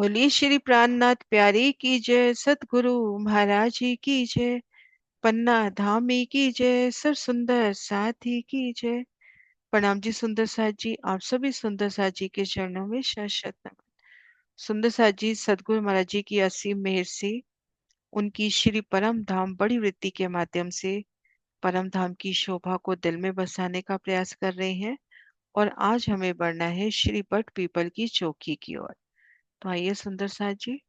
बोलिए श्री प्राणनाथ प्यारे की जय, सतगुरु महाराज जी की जय, पन्ना धामी की जय, सर सुंदर साथी की जय। प्रणाम जी सुंदर साथ जी, आप सभी सुंदर साथ जी के चरणों में शत शत नमन। सुंदर साथ जी सतगुरु महाराज जी की असीम मेहर से उनकी श्री परम धाम बड़ी वृत्ति के माध्यम से परम धाम की शोभा को दिल में बसाने का प्रयास कर रहे हैं। और आज हमें बढ़ना है श्री बट पीपल की चौकी की ओर। तो आइए सुंदर साथ जी।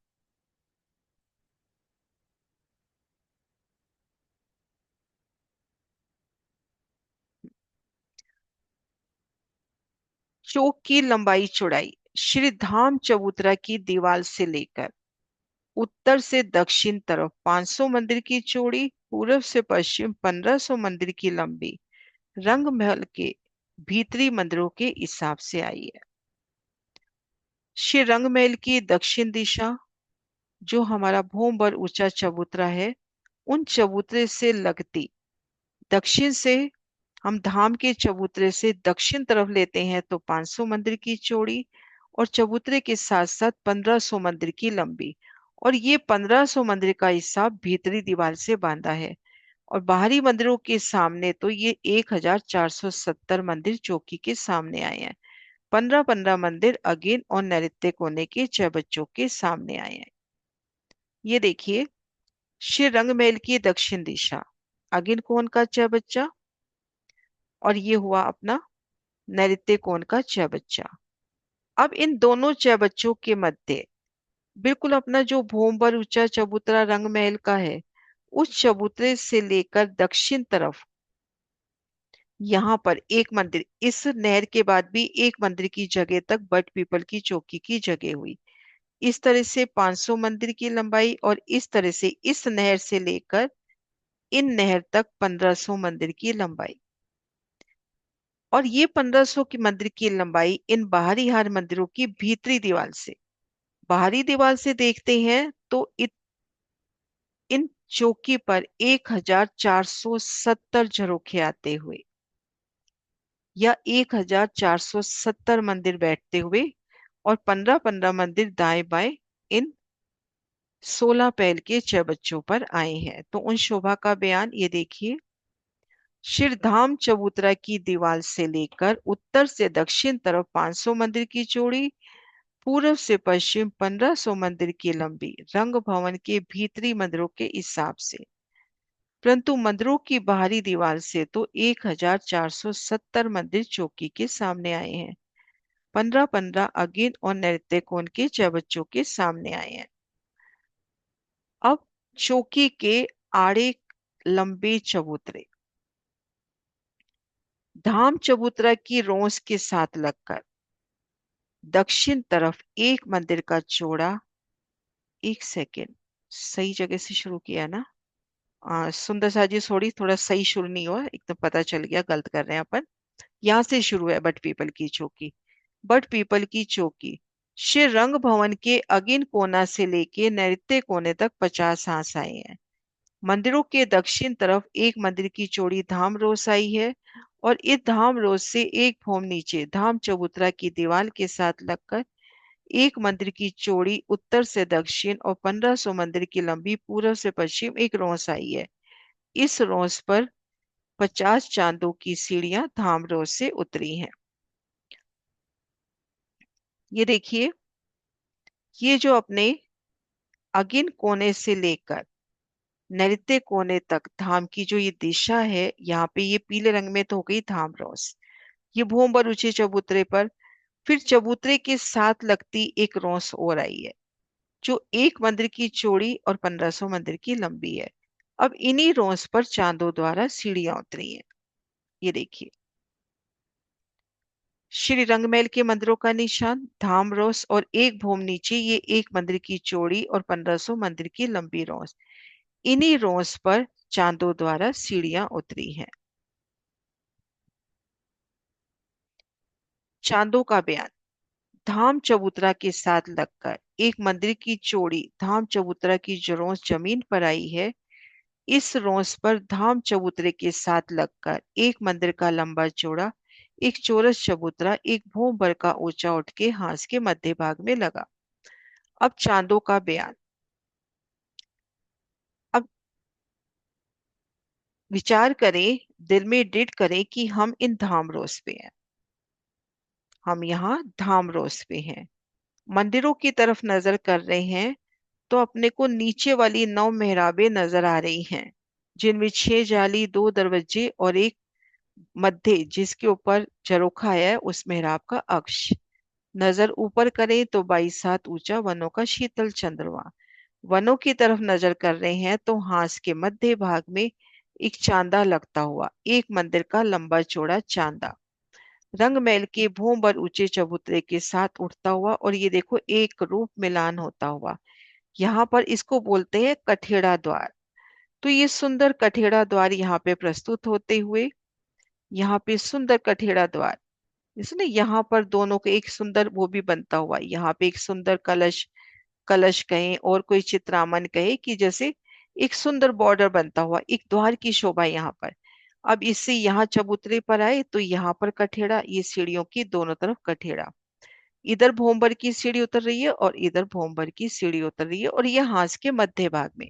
चौक की लंबाई चौड़ाई श्री धाम चबूतरा की दीवार से लेकर उत्तर से दक्षिण तरफ 500 मंदिर की चौड़ी, पूर्व से पश्चिम 1500 मंदिर की लंबी रंग महल के भीतरी मंदिरों के हिसाब से आई है। श्री रंग महल की दक्षिण दिशा, जो हमारा भूम पर ऊंचा चबूतरा है, उन चबूतरे से लगती दक्षिण से हम धाम के चबूतरे से दक्षिण तरफ लेते हैं तो 500 मंदिर की चौड़ी और चबूतरे के साथ साथ 1500 मंदिर की लंबी। और ये 1500 मंदिर का हिसाब भीतरी दीवार से बांधा है। और बाहरी मंदिरों के सामने तो ये 1470 मंदिर चौकी के सामने आए हैं। 15-15 मंदिर अगेन और नैऋत्य कोने के 6 बच्चों के सामने आए हैं। ये देखिए, श्री रंगमहल की दक्षिण दिशा, अगेन कौन का 6 बच्चा, और ये हुआ अपना नैऋत्य कोण का 6 बच्चा। अब इन दोनों 6 बच्चों के मध्य बिल्कुल अपना जो भूम पर ऊंचा चबूतरा रंग महल का है, उस चबूतरे से लेकर दक्षिण तरफ यहाँ पर एक मंदिर, इस नहर के बाद भी एक मंदिर की जगह तक बट पीपल की चौकी की जगह हुई। इस तरह से 500 मंदिर की लंबाई और इस तरह से इस नहर से लेकर इन नहर तक 1500 मंदिर की लंबाई। और ये 1500 की मंदिर की लंबाई इन बाहरी हार मंदिरों की भीतरी दीवार से, बाहरी दीवार से देखते हैं तो इन चौकी पर 1470 झरोखे आते हुए या 1470 मंदिर बैठते हुए और 15-15 मंदिर दाएं बाएं इन 16 पैल के 6 बच्चों पर आए हैं। तो उन शोभा का बयान ये देखिए। शिरधाम चबूतरा की दीवार से लेकर उत्तर से दक्षिण तरफ 500 मंदिर की चौड़ी, पूर्व से पश्चिम 1500 मंदिर की लंबी रंग भवन के भीतरी मंदिरों के हिसाब से, परंतु मंदिरों की बाहरी दीवार से तो 1470 मंदिर चौकी के सामने आए हैं। 15-15 अगेन और नैऋत्य कोण के 6 बच्चों के सामने आए हैं। अब चौकी के आड़े लंबे चबूतरे धाम चबूतरा की रोंस के साथ लगकर दक्षिण तरफ एक मंदिर का चौड़ा, एक सेकेंड, सही जगह से शुरू किया ना। सुंदर सा जी सॉरी, थोड़ा सही शुरू नहीं हुआ, एकदम पता चल गया गलत कर रहे हैं अपन। यहाँ से शुरू है बट पीपल की चौकी। बट पीपल की चौकी श्री रंग भवन के अगिन कोना से लेके नैऋत्य कोने तक 50 हांस आए हैं। मंदिरों के दक्षिण तरफ एक मंदिर की चौड़ी धाम रोस आई है और इस धाम रोस से एक भोम नीचे धाम चबूतरा की दीवार के साथ लगकर एक मंदिर की चौड़ी उत्तर से दक्षिण और 1500 मंदिर की लंबी पूर्व से पश्चिम एक रोस आई है। इस रोस पर 50 चांदों की सीढ़ियां धाम रोस से उतरी हैं। ये देखिए, ये जो अपने अगिन कोने से लेकर नैऋत्य कोने तक धाम की जो ये दिशा है, यहाँ पे ये पीले रंग में तो हो गई धाम रोस। ये भूम पर ऊंचे चबूतरे पर फिर चबूतरे के साथ लगती एक रोस और आई है, जो एक मंदिर की चौड़ी और 1500 मंदिर की लंबी है। अब इन्हीं रोस पर चांदों द्वारा सीढ़ियां उतरी हैं। ये देखिए, श्री रंगमहल के मंदिरों का निशान धाम रोस और एक भूम नीचे ये एक मंदिर की चौड़ी और 1500 मंदिर की लंबी रोस, इन्हीं रोस पर चांदों द्वारा सीढ़ियां उतरी हैं। चांदों का बयान धाम चबूतरा के साथ लगकर एक मंदिर की चौड़ी धाम चबूतरा की जो रोस जमीन पर आई है, इस रोस पर धाम चबूतरे के साथ लगकर एक मंदिर का लंबा चौड़ा एक चौरस चबूतरा एक भूम भर का ऊंचा उठ के हांस के मध्य भाग में लगा। अब चांदों का बयान। अब विचार करें, दिल में दृढ़ करें कि हम इन धामरोस पे हैं। हम यहाँ धामरोस पे हैं, मंदिरों की तरफ नजर कर रहे हैं, तो अपने को नीचे वाली 9 मेहराबें नजर आ रही हैं, जिनमें 6 जाली, 2 दरवाजे और एक मध्य जिसके ऊपर झरोखा है, उस मेहराब का अक्ष। नजर ऊपर करें तो 22 हाथ ऊंचा वनों का शीतल चंद्रमा। वनों की तरफ नजर कर रहे हैं तो हांस के मध्य भाग में एक चांदा लगता हुआ, एक मंदिर का लंबा चौड़ा चांदा, रंग महल के भूम पर ऊंचे चबूतरे के साथ उठता हुआ, और ये देखो एक रूप मिलान होता हुआ। यहाँ पर इसको बोलते हैं कठेड़ा द्वार। तो ये सुंदर कठेड़ा द्वार यहाँ पे प्रस्तुत होते हुए, यहाँ पे सुंदर कठेड़ा द्वार, इसने यहाँ पर दोनों के एक सुंदर वो भी बनता हुआ, यहाँ पे एक सुंदर कलश, कलश कहें और कोई चित्रामन कहे कि जैसे एक सुंदर बॉर्डर बनता हुआ एक द्वार की शोभा यहाँ पर। अब इससे यहाँ चबूतरे पर आए तो यहाँ पर कठेड़ा, ये सीढ़ियों की दोनों तरफ कठेड़ा, इधर भोंबर की सीढ़ी उतर रही है और इधर भोंबर की सीढ़ी उतर रही है, और ये हांस के मध्य भाग में।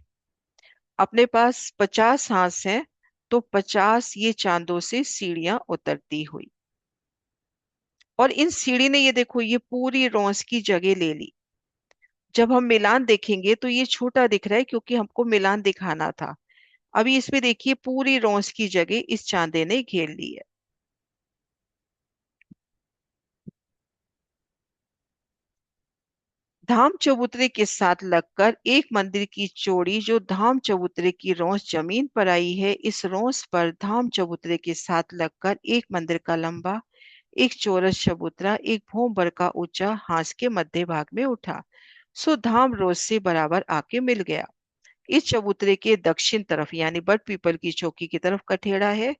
अपने पास 50 हांस हैं, तो 50 ये चांदों से सीढ़ियां उतरती हुई, और इन सीढ़ी ने ये देखो ये पूरी रौंस की जगह ले ली। जब हम मिलान देखेंगे तो ये छोटा दिख रहा है क्योंकि हमको मिलान दिखाना था। अभी इसमें देखिए पूरी रौंस की जगह इस चांदे ने घेर ली है। धाम चबूतरे के साथ लगकर एक मंदिर की चोड़ी जो धाम चबूतरे की रौंस जमीन पर आई है, इस रौंस पर धाम चबूतरे के साथ लगकर एक मंदिर का लंबा एक चौरस चबूतरा एक भों भर का ऊंचा हांस के मध्य भाग में उठा, सो धाम रोज से बराबर आके मिल गया। इस चबूतरे के दक्षिण तरफ यानी बट पीपल की चौकी की तरफ कठेड़ा है।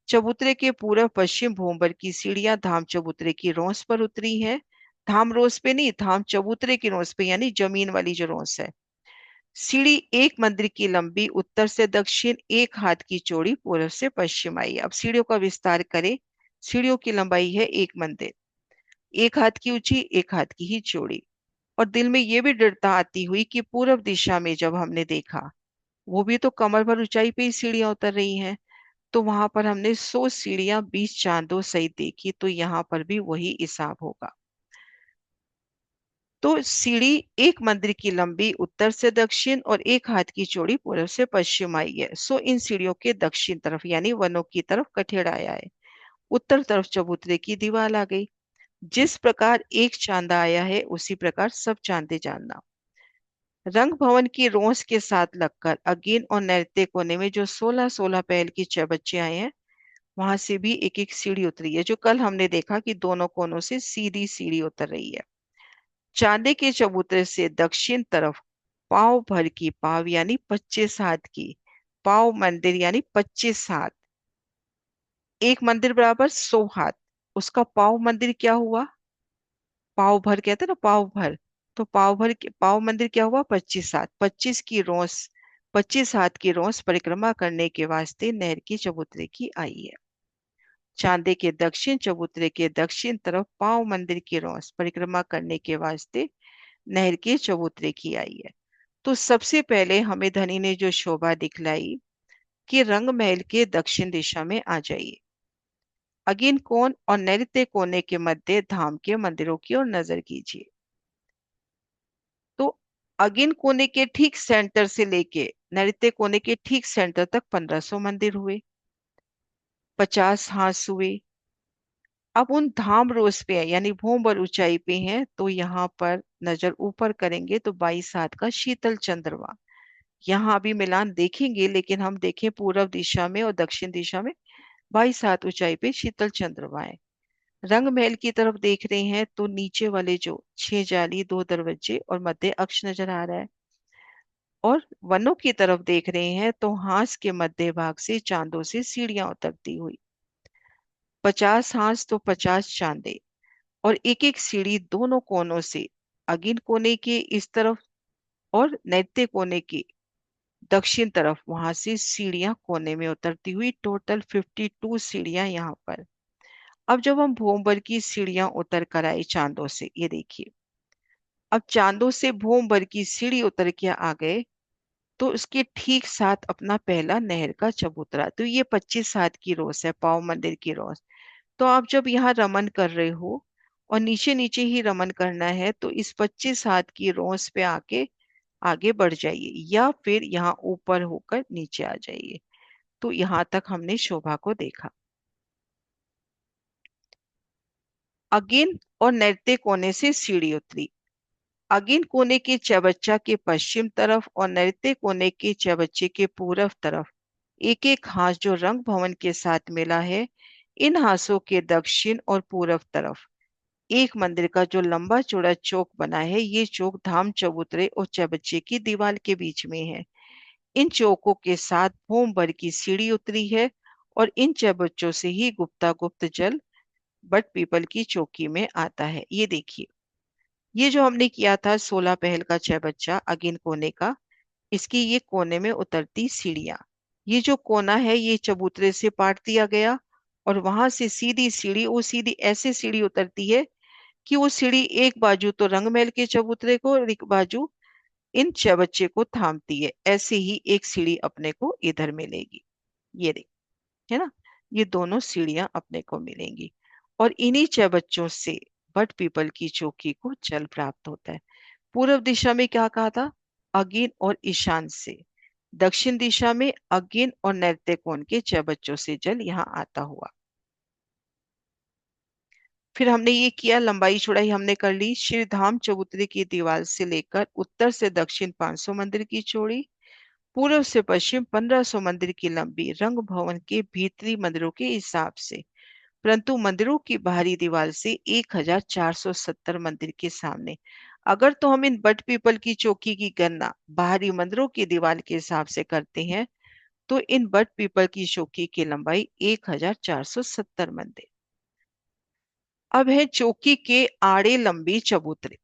चबूतरे के पूर्व पश्चिम भूमर की सीढ़ियां धाम चबूतरे की रौंस पर उतरी है। धाम रोस पे नहीं, धाम चबूतरे की रौंस पे, यानी जमीन वाली जो रौंस है। सीढ़ी एक मंदिर की लंबी उत्तर से दक्षिण, एक हाथ की चौड़ी पूर्व से पश्चिम आई। अब सीढ़ियों का विस्तार करें। सीढ़ियों की लंबाई है एक मंदिर, एक हाथ की ऊंची, एक हाथ की ही चौड़ी। और दिल में ये भी दृढ़ता आती हुई कि पूर्व दिशा में जब हमने देखा, वो भी तो कमर भर ऊंचाई पे ही सीढ़ियां उतर रही हैं, तो वहां पर हमने 100 सीढ़ियां 20 चांदों सहित देखी, तो यहाँ पर भी वही हिसाब होगा। तो सीढ़ी एक मंदिर की लंबी उत्तर से दक्षिण और एक हाथ की चौड़ी पूर्व से पश्चिम आई है, सो इन सीढ़ियों के दक्षिण तरफ यानी वनों की तरफ कठेड़ा आया है, उत्तर तरफ चबूतरे की दीवार आ गई। जिस प्रकार एक चांदा आया है उसी प्रकार सब चांदे जानना। रंग भवन की रोंस के साथ लगकर अगेन और नैऋत्य कोने में जो 16-16 पहल की 6 बच्चे आए हैं, वहां से भी एक एक सीढ़ी उतरी है, जो कल हमने देखा कि दोनों कोनों से सीधी सीढ़ी उतर रही है। चांदे के चबूतरे से दक्षिण तरफ पाव भर की पाव यानी 25 हाथ की पाव मंदिर यानी 25 हाथ, एक मंदिर बराबर 100 हाथ, उसका पाव मंदिर क्या हुआ, पाव भर कहते हैं ना, पाव भर, तो पाव भर पाव मंदिर क्या हुआ 25 हाथ, 25 की रोंस, 25 हाथ की रोंस परिक्रमा करने के वास्ते नहर की चबूतरे की आई है। चांदे के दक्षिण चबूतरे के दक्षिण तरफ पांव मंदिर की रौस परिक्रमा करने के वास्ते नहर के चबूतरे की आई है। तो सबसे पहले हमें धनी ने जो शोभा दिखलाई कि रंग महल के दक्षिण दिशा में आ जाइए। अगिन कोण और नैऋत्य कोने के मध्य धाम के मंदिरों की ओर नजर कीजिए। तो अगिन कोने के ठीक सेंटर से लेके नैऋत्य कोने के ठीक सेंटर तक 1500 मंदिर हुए, 50 हांस हुए। अब उन धाम रोज पे है यानी भूम और ऊंचाई पे हैं, तो यहाँ पर नजर ऊपर करेंगे तो 22 हाथ का शीतल चंद्रमा। यहाँ अभी मिलान देखेंगे, लेकिन हम देखें पूर्व दिशा में और दक्षिण दिशा में 22 हाथ ऊंचाई पे शीतल चंद्रमा है। रंग महल की तरफ देख रहे हैं तो नीचे वाले जो 6 जाली, 2 दरवाजे और मध्य अक्ष नजर आ रहा है। और वनों की तरफ देख रहे हैं तो हांस के मध्य भाग से चांदों से सीढ़ियां उतरती हुई, 50 हांस तो 50 चांदे, और एक एक सीढ़ी दोनों कोनों से, अगिन कोने के इस तरफ और नैत्य कोने की दक्षिण तरफ, वहां से सीढ़ियां कोने में उतरती हुई, टोटल 52 सीढ़ियां यहाँ पर। अब जब हम भूमभर की सीढ़ियां उतर कर आए चांदों से, ये देखिए अब चांदो से भूम भर की सीढ़ी उतर के आ गए, तो उसके ठीक साथ अपना पहला नहर का चबूतरा। तो ये 25 हाथ की रोस है, पाव मंदिर की रोस। तो आप जब यहाँ रमन कर रहे हो और नीचे नीचे ही रमन करना है, तो इस 25 हाथ की रोस पे आके आगे बढ़ जाइए, या फिर यहाँ ऊपर होकर नीचे आ जाइए। तो यहाँ तक हमने शोभा को देखा। अगिन और नैत्य कोने से सीढ़ी उतरी। अगिन कोने के चबच्चा के पश्चिम तरफ और नैत्य कोने के चबच्चे के पूर्व तरफ एक एक हाथ जो रंग भवन के साथ मिला है, इन हाथों के दक्षिण और पूर्व तरफ एक मंदिर का जो लंबा चौड़ा चौक बना है, ये चौक धाम चबूतरे और चबच्चे की दीवार के बीच में है। इन चौकों के साथ भूम भर की सीढ़ी उतरी है, और इन चबच्चों से ही गुप्ता गुप्त जल बट पीपल की चौकी में आता है। ये देखिए, ये जो हमने किया था 16 पहल का चबच्चा अगिन कोने का, इसकी ये कोने में उतरती सीढ़ियां, ये जो कोना है ये चबूतरे से पाट दिया गया, और वहां से सीधी सीढ़ी, वो सीधी ऐसे सीढ़ी उतरती है कि वो सीढ़ी एक बाजू तो रंगमहल के चबूतरे को और एक बाजू इन चबच्चे को थामती है। ऐसे ही एक सीढ़ी अपने को इधर मिलेगी, ये देख, है ना, ये दोनों सीढ़ियां अपने को मिलेंगी। और इन्हीं चबच्चों से बट पीपल की चौकी को जल प्राप्त होता है। पूर्व दिशा में क्या कहा था? अगिन और ईशान से। दक्षिण दिशा में अगिन और नैत्य कोण के चबच्चों से जल यहाँ आता हुआ। फिर हमने ये किया, लंबाई चौड़ाई हमने कर ली। श्रीधाम चबूतरे की दीवार से लेकर उत्तर से दक्षिण 500 मंदिर की चौड़ी, पूर्व से पश्चिम 1500 मंदिर की लंबी, रंग भवन के भीतरी मंदिरों के हिसाब से। परंतु मंदिरों की बाहरी दीवार से 1470 मंदिर के सामने। अगर तो हम इन बट पीपल की चौकी की गणना बाहरी मंदिरों की दीवार के हिसाब से करते हैं, तो इन बट पीपल की चौकी की लंबाई 1470 मंदिर। अब है चौकी के आड़े लंबी चबूतरे।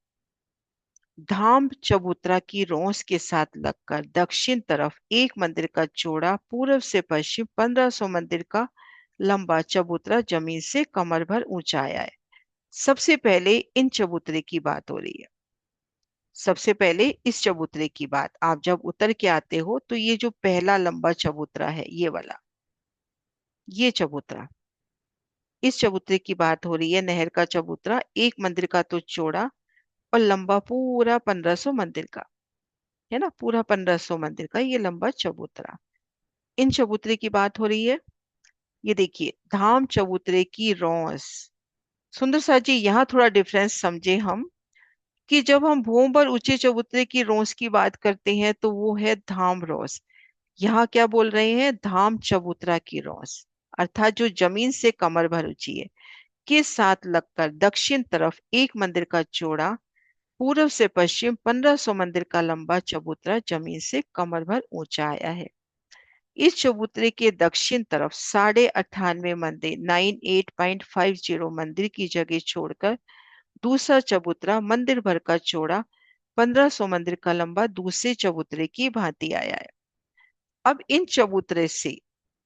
धाम चबूतरा की रोंस के साथ लगकर दक्षिण तरफ एक मंदिर का चौड़ा, पूर्व से पश्चिम 1500 मंदिर का लंबा चबूतरा जमीन से कमर भर ऊंचा आया है। सबसे पहले इन चबूतरे की बात हो रही है। सबसे पहले इस चबूतरे की बात, आप जब उतर के आते हो तो ये जो पहला लंबा चबूतरा है, ये वाला, ये चबूतरा, इस चबूतरे की बात हो रही है। नहर का चबूतरा, एक मंदिर का तो चौड़ा और लंबा पूरा 1500 मंदिर का, है ना, पूरा 1500 मंदिर का ये लंबा चबूतरा, इन चबूतरे की बात हो रही है। ये देखिए, धाम चबूतरे की रौस। सुंदर सा जी, यहाँ थोड़ा डिफरेंस समझे हम, कि जब हम भूम पर ऊंचे चबूतरे की रोस की बात करते हैं तो वो है धाम रोस। यहाँ क्या बोल रहे हैं? धाम चबूतरा की रोस, अर्थात जो जमीन से कमर भर ऊंची है, के साथ लगकर दक्षिण तरफ एक मंदिर का चौड़ा, पूर्व से पश्चिम 1500 मंदिर का लंबा चबूतरा जमीन से कमर भर ऊंचा आया है। इस चबूतरे के दक्षिण तरफ 98 मंदिर 98.50 मंदिर की जगह छोड़कर दूसरा चबूतरा मंदिर भर का चौड़ा 1500 मंदिर का लंबा दूसरे चबूतरे की भांति आया है। अब इन चबूतरे से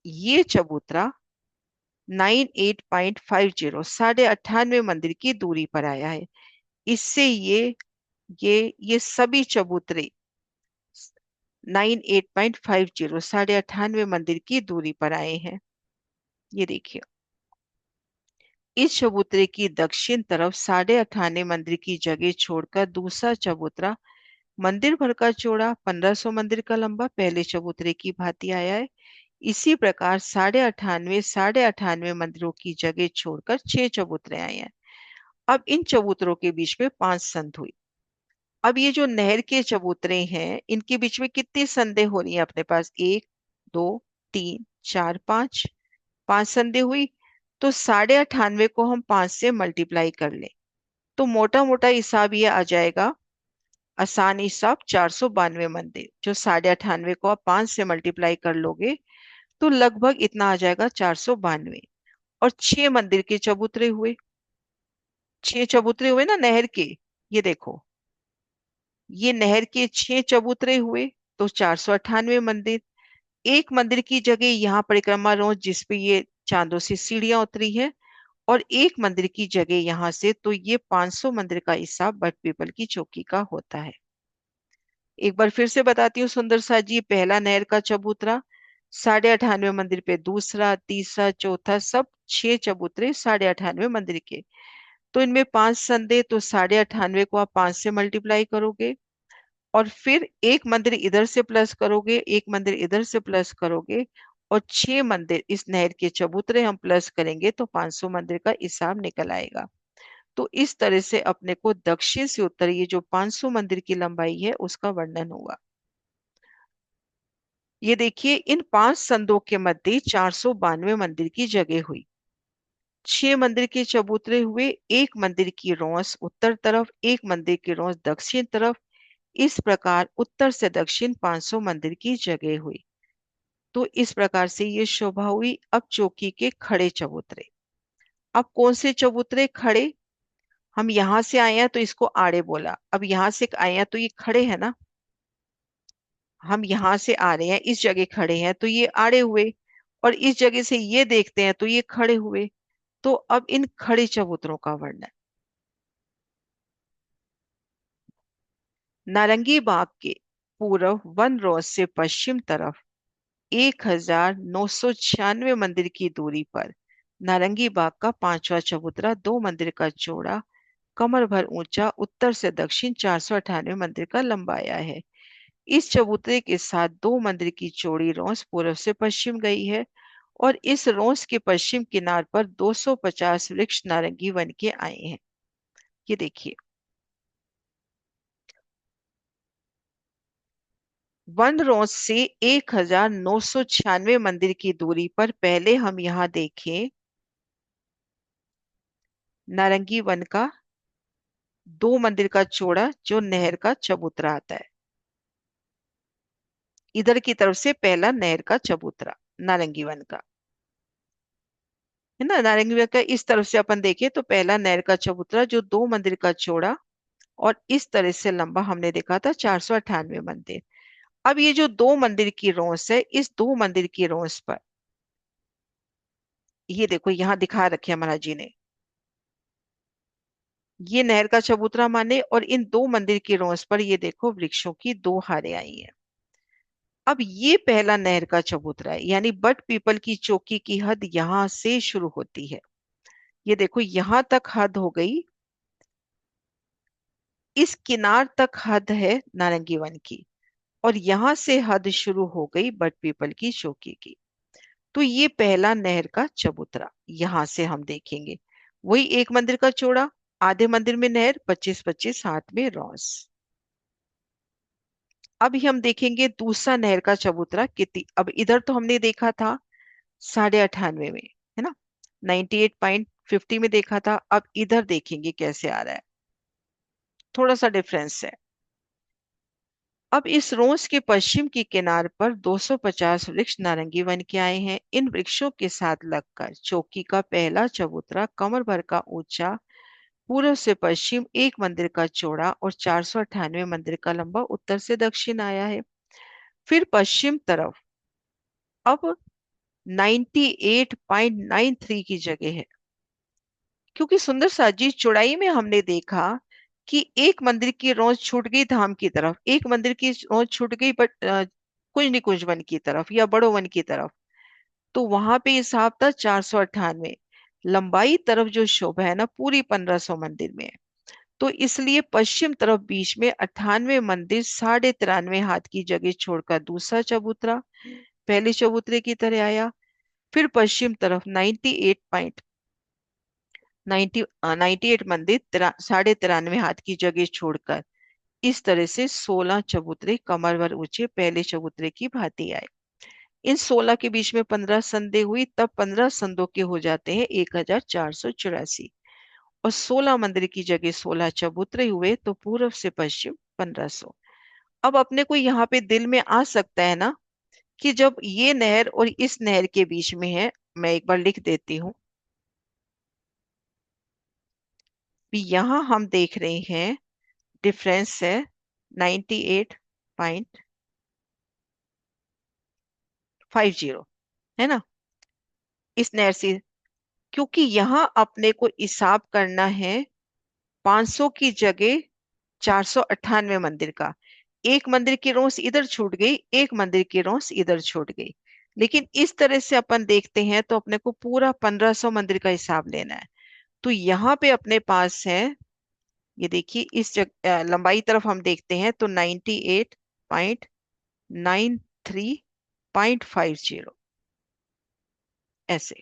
ये चबूतरा 98.50 98 मंदिर की दूरी पर आया है। इससे ये सभी चबूतरे 98.50 98 मंदिर की दूरी पर आए हैं। ये देखिए, इस चबूतरे की दक्षिण तरफ 98 मंदिर की जगह छोड़कर दूसरा चबूतरा मंदिर भर का चौड़ा 1500 मंदिर का लंबा पहले चबूतरे की भांति आया है। इसी प्रकार 98 मंदिरों की जगह छोड़कर 6 चबूतरे आए हैं। अब इन चबूतरों के बीच में 5 संध हुई। अब ये जो नहर के चबूतरे हैं, इनके बीच में कितनी संधे हो रही है अपने पास? 1 2 3 4 5, 5 संधे हुई। तो 98 को हम 5 से मल्टीप्लाई कर लें, तो मोटा मोटा हिसाब ये आ जाएगा, आसान हिसाब, 492 मंदिर। जो 98 को आप 5 से मल्टीप्लाई कर लोगे तो लगभग इतना आ जाएगा, 492। और 6 मंदिर के चबूतरे हुए, 6 चबूतरे हुए ना नहर के। ये देखो, ये नहर के 6 चबूतरे हुए, तो 498 मंदिर। एक मंदिर की जगह यहाँ परिक्रमा रोज जिसपे ये चांदों से सीढ़ियां उतरी है, और एक मंदिर की जगह यहाँ से, तो ये 500 मंदिर का हिसाब बट पीपल की चौकी का होता है। एक बार फिर से बताती हूँ सुंदर सा जी, पहला नहर का चबूतरा, 98.5 मंदिर पे दूसरा, तीसरा, चौथा, सब 6 चबूतरे 98.5 मंदिर के। तो इनमें 5 संदे, तो 98.5 को आप 5 से मल्टीप्लाई करोगे, और फिर एक मंदिर इधर से प्लस करोगे, एक मंदिर इधर से प्लस करोगे, और 6 मंदिर इस नहर के चबूतरे हम प्लस करेंगे, तो 500 मंदिर का हिसाब निकल आएगा। तो इस तरह से अपने को दक्षिण से उत्तर ये जो 500 मंदिर की लंबाई है उसका वर्णन हुआ। ये देखिए, इन 5 संदों के मध्य 492 मंदिर की जगह हुई। 6 मंदिर के चबूतरे हुए, एक मंदिर की रौस उत्तर तरफ, एक मंदिर की रौस दक्षिण तरफ। इस प्रकार उत्तर से दक्षिण 500 मंदिर की जगह हुई। तो इस प्रकार से ये शोभा हुई। अब चौकी के खड़े चबूतरे। अब कौन से चबूतरे खड़े? हम यहां से आए हैं तो इसको आड़े बोला, अब यहां से आए हैं तो ये खड़े है ना। हम यहां से आ रहे हैं, इस जगह खड़े हैं तो ये आड़े हुए, और इस जगह से ये देखते हैं तो ये खड़े हुए। तो अब इन खड़े चबूतरों का वर्णन। नारंगी बाग के पूर्व वन रोड से पश्चिम तरफ 1996 मंदिर की दूरी पर नारंगी बाग का पांचवा चबूतरा 2 मंदिर का चौड़ा, कमर भर ऊंचा, उत्तर से दक्षिण 498 मंदिर का लंबाया है। इस चबूतरे के साथ 2 मंदिर की चौड़ी रौस पूर्व से पश्चिम गई है, और इस रौस के पश्चिम किनार पर 250 वृक्ष नारंगी वन के आए हैं। ये देखिए, वन रौस से 1996 मंदिर की दूरी पर पहले हम यहाँ देखें नारंगी वन का 2 मंदिर का चौड़ा जो नहर का चबूतरा आता है। इधर की तरफ से पहला नहर का चबूतरा नारंगी वन का है ना। नारंगी वन का इस तरफ से अपन देखें तो पहला नहर का चबूतरा जो 2 मंदिर का चौड़ा और इस तरह से लंबा हमने देखा था 498 मंदिर। अब ये जो 2 मंदिर की रोस है, इस 2 मंदिर की रोस पर ये देखो यहाँ दिखा रखे महाराज जी ने, ये नहर का चबूतरा माने, और इन 2 मंदिर की रोस पर ये देखो वृक्षों की 2 हारें आई हैं। अब ये पहला नहर का चबूतरा है, यानी बट पीपल की चौकी की हद यहां से शुरू होती है। ये देखो यहां तक हद हो गई, इस किनार तक हद है नारंगी वन की, और यहां से हद शुरू हो गई बट पीपल की चौकी की। तो ये पहला नहर का चबूतरा यहां से हम देखेंगे। वही एक मंदिर का चौड़ा, आधे मंदिर में नहर, 25-25 हाथ में रॉस। अभी हम देखेंगे दूसरा नहर का चबूतरा कितनी। अब इधर तो हमने देखा था 98.5 में, है ना, 98.50 में देखा था। अब इधर देखेंगे कैसे आ रहा है, थोड़ा सा डिफरेंस है। अब इस रोस के पश्चिम की किनार पर 250 वृक्ष नारंगी वन के आए हैं। इन वृक्षों के साथ लगकर चौकी का पहला चबूतरा कमर भर का ऊंचा, पूर्व से पश्चिम एक मंदिर का चौड़ा और 498 मंदिर का लंबा उत्तर से दक्षिण आया है। फिर पश्चिम तरफ अब 98.93 की जगह है, क्योंकि सुंदर साजी चौड़ाई में हमने देखा कि एक मंदिर की रौंद छूट गई धाम की तरफ, एक मंदिर की रौंद छूट गई बट कुंज निकुंज वन की तरफ या बड़ो वन की तरफ। तो वहां पे हिसाब था 498। लंबाई तरफ जो शोभा है ना पूरी 1500 मंदिर में है। तो इसलिए पश्चिम तरफ बीच में 98 मंदिर 93.5 हाथ की जगह छोड़कर दूसरा चबूतरा पहले चबूतरे की तरह आया। फिर पश्चिम तरफ 98 मंदिर 93.5 हाथ की जगह छोड़कर इस तरह से 16 चबूतरे कमर भर ऊंचे पहले चबूतरे की भांति आए। इन 16 के बीच में 15 संधे हुई, तब 15 संधों के हो जाते हैं 1484, और 16 मंदिर की जगह 16 चबूतरे हुए, तो पूर्व से पश्चिम 1500। अब अपने को यहाँ पे दिल में आ सकता है ना कि जब ये नहर और इस नहर के बीच में है, मैं एक बार लिख देती हूँ। यहाँ हम देख रहे हैं डिफरेंस है 98.50, है ना, इस नहर से। क्योंकि यहां अपने को हिसाब करना है 500 की जगह 498 मंदिर का। एक मंदिर की रोस इधर छूट गई, एक मंदिर की रोस इधर छूट गई। लेकिन इस तरह से अपन देखते हैं तो अपने को पूरा 1500 मंदिर का हिसाब लेना है। तो यहाँ पे अपने पास है, ये देखिए इस लंबाई तरफ हम देखते हैं तो 98.93.50 ऐसे।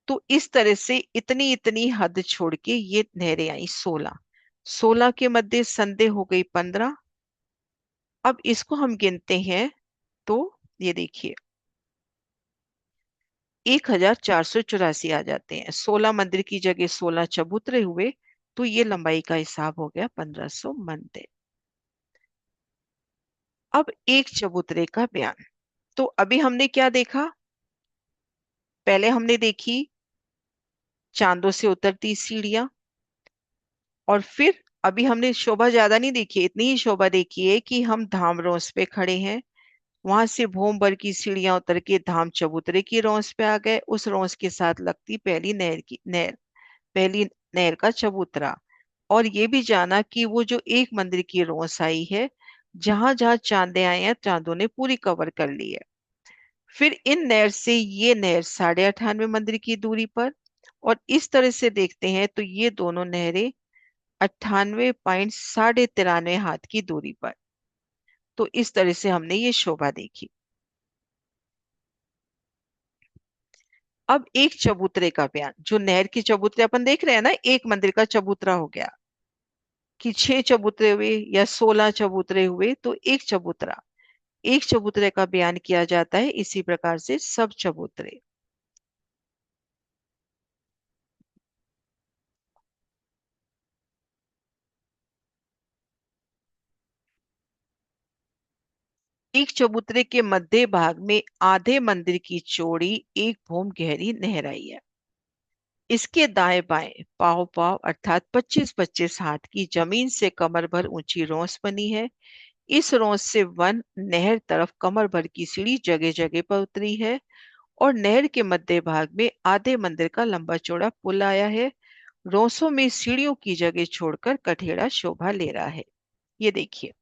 तो इस तरह से इतनी इतनी हद छोड़ के ये नहरें आई 16। 16 के मध्य संधि हो गई 15। अब इसको हम गिनते हैं तो ये देखिए 1484 आ जाते हैं। 16 मंदिर की जगह 16 चबूतरे हुए, तो ये लंबाई का हिसाब हो गया 1500 मंदिर। अब एक चबूतरे का बयान। तो अभी हमने क्या देखा? पहले हमने देखी चांदों से उतरती सीढ़ियां, और फिर अभी हमने शोभा ज्यादा नहीं देखी, इतनी ही शोभा देखी है कि हम धाम रोस पे खड़े हैं। वहां से भूम भर की सीढ़ियां उतर के धाम चबूतरे की रोस पे आ गए। उस रोस के साथ लगती पहली नहर का चबूतरा। और ये भी जाना कि वो जो एक मंदिर की रोस आई है, जहां जहां चांदे आए हैं चांदों ने पूरी कवर कर ली है। फिर इन नहर से ये नहर 98.5 मंदिर की दूरी पर, और इस तरह से देखते हैं तो ये दोनों नहरें 98.93 हाथ की दूरी पर। तो इस तरह से हमने ये शोभा देखी। अब एक चबूतरे का बयान। जो नहर की चबूतरे अपन देख रहे हैं ना, एक मंदिर का चबूतरा हो गया कि 6 चबूतरे हुए या 16 चबूतरे हुए, तो एक चबूतरा। एक चबूतरे का बयान किया जाता है इसी प्रकार से सब चबूतरे। एक चबूतरे के मध्य भाग में आधे मंदिर की चौड़ी एक भूम गहरी नहर आई है। इसके दाएं बाएं पाव पाव अर्थात 25-25 हाथ की जमीन से कमर भर ऊंची रोंस बनी है। इस रोंस से वन नहर तरफ कमर भर की सीढ़ी जगह जगह पर उतरी है, और नहर के मध्य भाग में आधे मंदिर का लंबा चौड़ा पुल आया है। रोंसों में सीढ़ियों की जगह छोड़कर कठेड़ा शोभा ले रहा है। ये देखिए,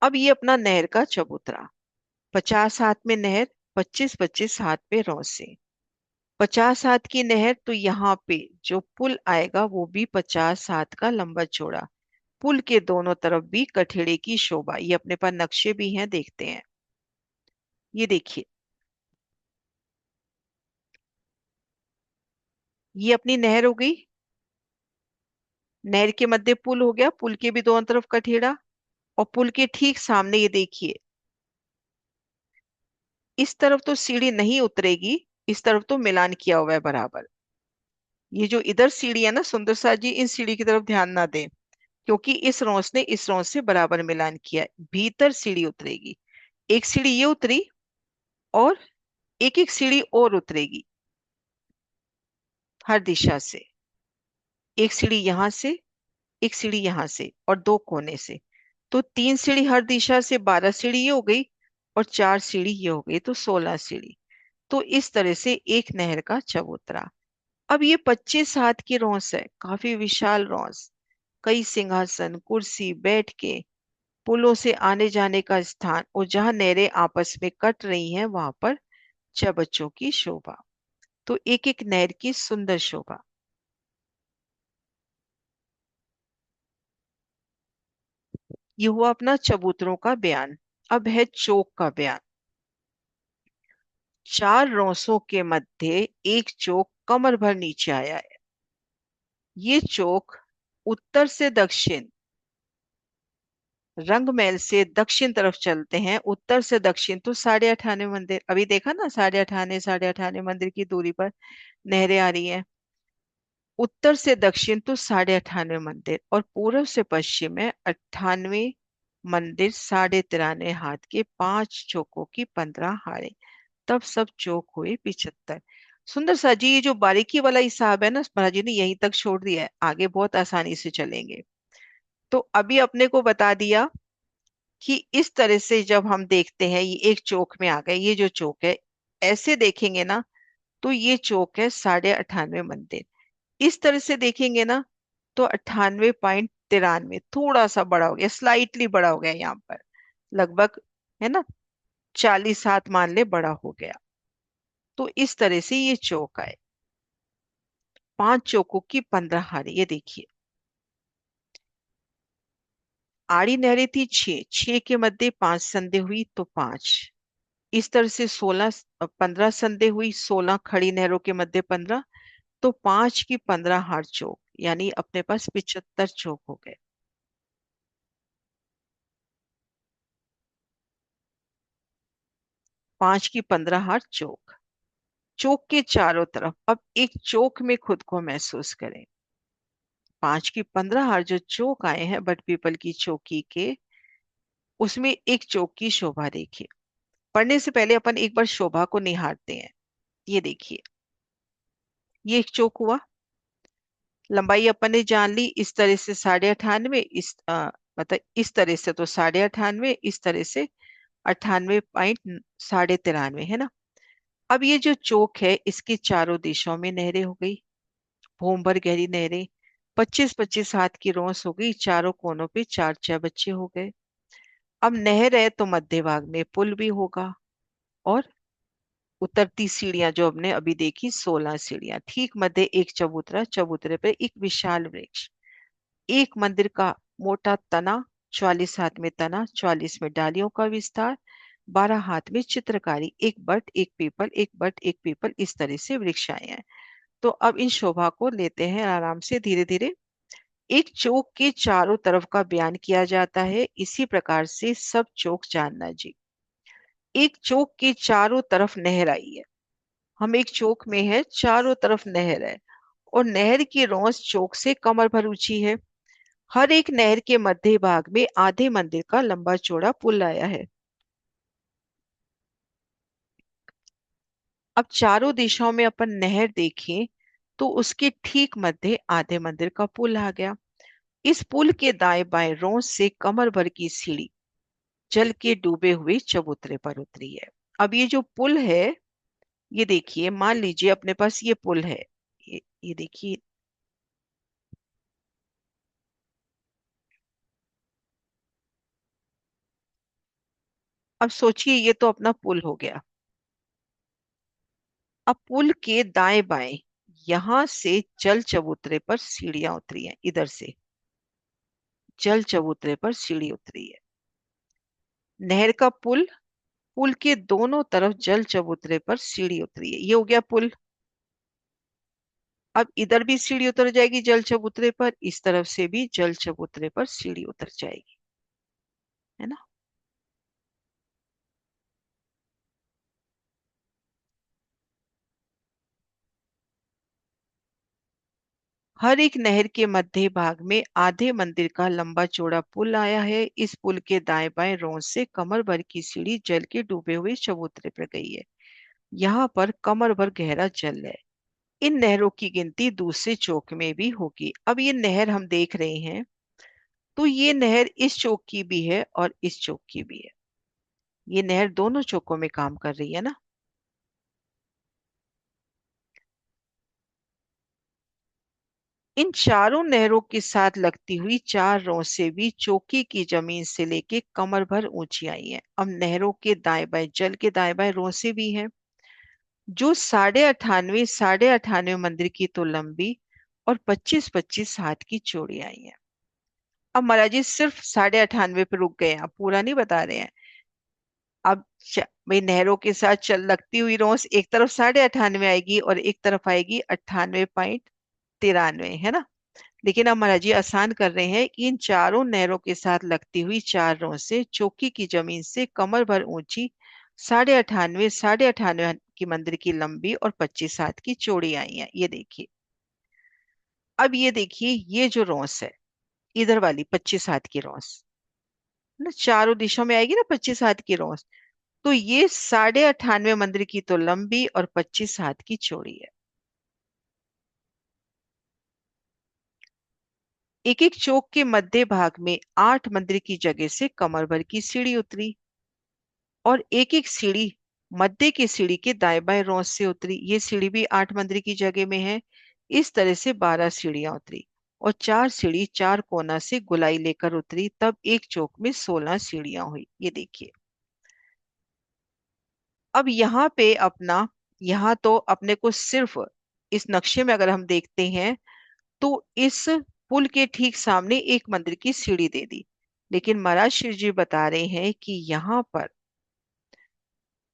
अब ये अपना नहर का चबूतरा। 50 हाथ में नहर, 25-25 हाथ पे रोंसे। 50 हाथ की नहर, तो यहाँ पे जो पुल आएगा वो भी 50 हाथ का लंबा चौड़ा। पुल के दोनों तरफ भी कठेड़े की शोभा। ये अपने पास नक्शे भी हैं, देखते हैं। ये देखिए, ये अपनी नहर हो गई। नहर के मध्य पुल हो गया, पुल के भी दोनों तरफ कठेड़ा। और पुल के ठीक सामने ये देखिए, इस तरफ तो सीढ़ी नहीं उतरेगी, इस तरफ तो मिलान किया हुआ है बराबर। ये जो इधर सीढ़ी है ना सुंदर सा जी, इन सीढ़ी की तरफ ध्यान ना दें, क्योंकि इस रोंस ने इस रोंस से बराबर मिलान किया है। भीतर सीढ़ी उतरेगी। एक सीढ़ी ये उतरी, और एक एक सीढ़ी और उतरेगी हर दिशा से। एक सीढ़ी यहां से, एक सीढ़ी यहां से, और दो कोने से। तो 3 सीढ़ी हर दिशा से, 12 सीढ़ी ये हो गई, और 4 सीढ़ी ये हो गई, तो 16 सीढ़ी। तो इस तरह से एक नहर का चबूतरा। अब ये 25 हाथ की रौस है, काफी विशाल रौस। कई सिंहासन कुर्सी बैठ के, पुलों से आने जाने का स्थान, और जहां नहरें आपस में कट रही हैं वहां पर चबच्चों की शोभा। तो एक एक नहर की सुंदर शोभा। ये हुआ अपना चबूतरों का बयान। अब है चौक का बयान। 4 रौसों के मध्य एक चौक कमर भर नीचे आया है। ये चौक उत्तर से दक्षिण, रंगमहल से दक्षिण तरफ चलते हैं। उत्तर से दक्षिण तो 98 मंदिर, अभी देखा ना, 98 मंदिर की दूरी पर नहरें आ रही हैं। उत्तर से दक्षिण तो 98 मंदिर, और पूर्व से पश्चिम में 98 मंदिर। 93 हाथ के 5 चौकों की 15 हारें। तब सब चौक हुए 75। सुंदर सा जी, ये जो बारीकी वाला हिसाब है ना, महाराज जी ने यहीं तक छोड़ दिया है, आगे बहुत आसानी से चलेंगे। तो अभी अपने को बता दिया कि इस तरह से जब हम देखते हैं, ये एक चौक में आ गए, ये जो चौक है, ऐसे देखेंगे ना तो ये चौक है 98.5 मंदिर। इस तरह से देखेंगे ना तो 98.93 थोड़ा सा बड़ा हो गया, स्लाइटली बड़ा हो गया यहाँ पर, लगभग, है ना, 40 हाथ मान ले बड़ा हो गया। तो इस तरह से ये चौक आए। 5 चौकों की 15 हार, ये देखिए। आड़ी नहरें थी 6, 6 के मध्य 5 संधि हुई तो 5। इस तरह से 15 संधि हुई, 16 खड़ी नहरों के मध्य 15, तो 5 की 15 हार चौक, यानी अपने पास 75 चौक हो गए। 5 की 15 हार चौक। चौक के चारों तरफ अब एक चौक में खुद को महसूस करें। 5 की 15 हार जो चौक आए हैं बट पीपल की चौकी के, उसमें एक चौक की शोभा देखिए। पढ़ने से पहले अपन एक बार शोभा को निहारते हैं। ये देखिए, ये एक चौक हुआ। लंबाई अपन ने जान ली, इस तरह से 98.5, मतलब इस तरह से तो 98.5, इस तरह से 98.93 है ना। अब ये जो चौक है इसके चारों दिशाओं में नहरें हो गई, भूम भर गहरी नहरें। 25-25 हाथ की रौस हो गई, चारों कोनों पे 4-4 बच्चे हो गए। अब नहर है तो मध्य भाग में पुल भी होगा, और उतरती सीढ़ियां जो हमने अभी देखी 16 सीढ़ियां, ठीक मध्य एक चबूतरा, चबूतरे पे एक विशाल वृक्ष, एक मंदिर का मोटा तना, 44 हाथ में तना, 44 में डालियों का विस्तार, 12 हाथ में चित्रकारी, एक बट एक पीपल, एक बट एक पीपल, इस तरह से वृक्ष आए हैं। तो अब इन शोभा को लेते हैं आराम से, धीरे धीरे। एक चौक के चारों तरफ का बयान किया जाता है, इसी प्रकार से सब चौक जानना जी। एक चौक के चारों तरफ नहर आई है, हम एक चौक में है, चारों तरफ नहर है, और नहर की रौस चौक से कमर भर ऊंची है। हर एक नहर के मध्य भाग में आधे मंदिर का लंबा चौड़ा पुल आया है। अब चारों दिशाओं में अपन नहर देखें तो उसके ठीक मध्य आधे मंदिर का पुल आ गया। इस पुल के दाएं बाएं रौस से कमर भर की सीढ़ी जल के डूबे हुए चबूतरे पर उतरी है। अब ये जो पुल है, ये देखिए, मान लीजिए अपने पास ये पुल है, ये देखिए। अब सोचिए, ये तो अपना पुल हो गया। अब पुल के दाएं बाएं यहां से जल चबूतरे पर सीढ़ियां उतरी हैं, इधर से जल चबूतरे पर सीढ़ी उतरी है। नहर का पुल, पुल के दोनों तरफ जल चबूतरे पर सीढ़ी उतरी है, ये हो गया पुल। अब इधर भी सीढ़ी उतर जाएगी जल चबूतरे पर, इस तरफ से भी जल चबूतरे पर सीढ़ी उतर जाएगी, है ना। हर एक नहर के मध्य भाग में आधे मंदिर का लंबा चौड़ा पुल आया है। इस पुल के दाएं बाएं रौस से कमर भर की सीढ़ी जल के डूबे हुए चबूतरे पर गई है। यहाँ पर कमर भर गहरा जल है। इन नहरों की गिनती दूसरे चौक में भी होगी। अब ये नहर हम देख रहे हैं, तो ये नहर इस चौक की भी है और इस चौक की भी है। ये नहर दोनों चौकों में काम कर रही है ना। इन चारों नहरों के साथ लगती हुई 4 रौसें भी चौकी की जमीन से लेके कमर भर ऊंची आई हैं। अब नहरों के दाएं बाएं, जल के दाएं बाएं रौसें भी हैं, जो 98.5 मंदिर की तो लंबी और 25-25 हाथ की चौड़ी आई हैं। अब महाराज जी सिर्फ 98.5 पे रुक गए हैं, अब पूरा नहीं बता रहे हैं। अब भाई नहरों के साथ चल लगती हुई रौस एक तरफ 98.5 आएगी और एक तरफ आएगी 98.93, है ना। लेकिन अब महाराज जी आसान कर रहे हैं कि इन चारों नहरों के साथ लगती हुई 4 रौसें चौकी की जमीन से कमर भर ऊंची, 98.5 की मंदिर की लंबी और 25 हाथ की चौड़ी आई हैं, ये देखिए। अब ये देखिए, ये जो रौस है, इधर वाली 25 हाथ की रौस ना, चारों दिशाओं में आएगी ना 25 हाथ की रौस, तो ये 98.5 मंदिर की तो लंबी और 25 हाथ की चौड़ी है। एक एक चौक के मध्य भाग में 8 मंदिर की जगह से कमर भर की सीढ़ी उतरी, और एक एक सीढ़ी मध्य की सीढ़ी के दाएं बाएं रौंस से उतरी, ये सीढ़ी भी 8 मंदिर की जगह में है। इस तरह से 12 सीढ़ियां उतरी, और 4 सीढ़ी 4 कोना से गुलाई लेकर उतरी, तब एक चौक में 16 सीढ़ियां हुई। ये देखिए। अब यहाँ पे अपना, यहाँ तो अपने को सिर्फ इस नक्शे में अगर हम देखते हैं तो इस पुल के ठीक सामने एक मंदिर की सीढ़ी दे दी, लेकिन महाराज शिव जी बता रहे हैं कि यहाँ पर